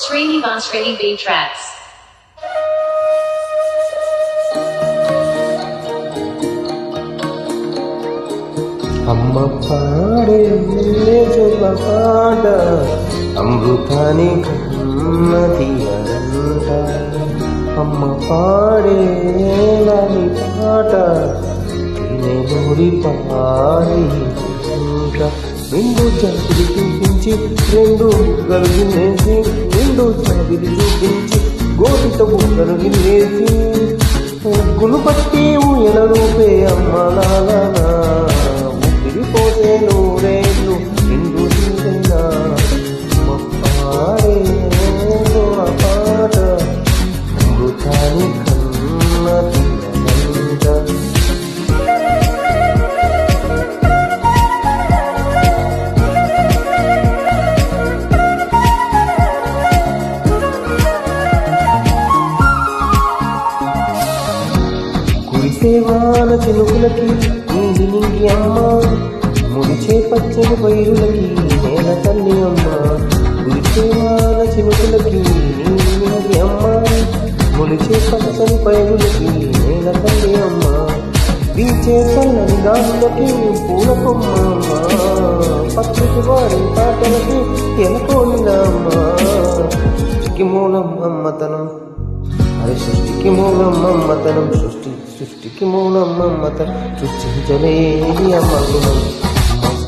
Srinivas Reddy Bay Tracks. అమ్మ పాడే జోల పాట అమృతాని కన్న తీయరంట. అమ్మ పాడే లాలి పాట తినేదూరి పారి రెండు జాబిలి చూపించి రెండు బుగ్గలు గిన్నేసి రెండు జాబిలి చూపించి గోటితో బుగ్గలు గిన్నేసి ముగ్గులు పట్టి ఊయల రూపే అమ్మ నాలనా పోతే నూరేళ్ళు నిండు నిండినా పాడే పాట అమృతాని కన్న తీయరంట. కురిసేవాన చినుకులకి నింగి నింగి అమ్మ ముడిచే పచ్చని పైరులకి నేల తల్లి అమ్మ. కురిసేవాన చినుకులకి నింగి నింగి అమ్మ ముడిచే పచ్చని పైరులకి నేల తల్లి అమ్మ. వీచే చల్లని గాలులకి పూల కొమ్మ అమ్మ. పచ్చటి వాడి పాటలకి ఎలకోనిదమ్మ. సృష్టికి మూలం అమ్మతనం అది సృష్టికి మూలం అమ్మతనం సృష్టికి మూలం అమ్మతనం సృష్టించలేని అమ్మగుణం.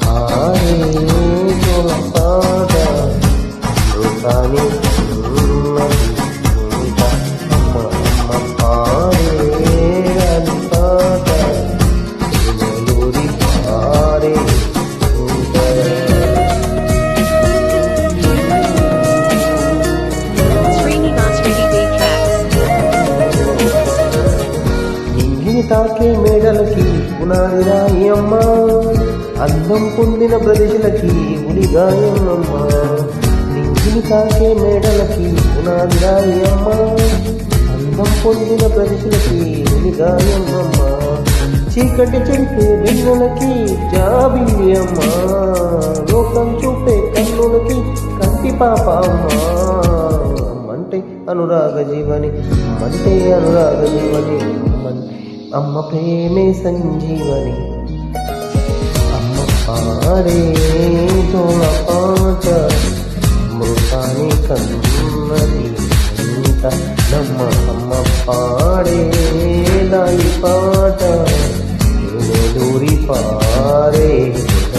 పాడే జోల పాట అమృతాని అమ్మ పాడే లాలి పాట తినేదూరి పారే Srinivas Reddy Bay Tracks. నింగిని తాకే మేడలకి పునాది రాయి అమ్మ. అందం పొందిన ప్రజలకి ఉలిగాయమ్మ. నింగిని తాకే మేడలకి పునాది రాయి అమ్మ. అందం పొందిన ప్రజలకి ఉలిగాయమ్మ. చీకటి చెంపే వెన్నెలకి జాబిల్లి అమ్మ. లోకం చూపే కన్నులకి కంటి పాప అమ్మ. అంటే అనురాగ జీవని అంటే అనురాగ జీవని అమ్మ ప్రేమే సంజీవని. అమ్మ పాడే జోల పాట అమృతాని కన్నది అంత. అమ్మ పాడే లాలి పాట దూరి పారే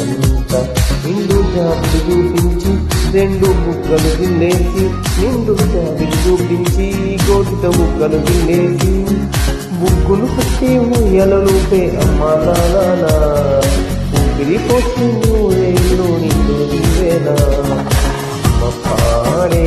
అంత. నిండు జాబిలి చూపించి రెండు బుగ్గలు గిల్లేసి నిండు జాబిలి చూపించి గోటితో బుగ్గలు గిల్లేసి బుగ్గులు పట్టి ఊయల రూపే అమ్మ నాలనా ఊపిరి పోసి నూరేళ్ళు నిండు నీవేనా. అమ్మ పాడే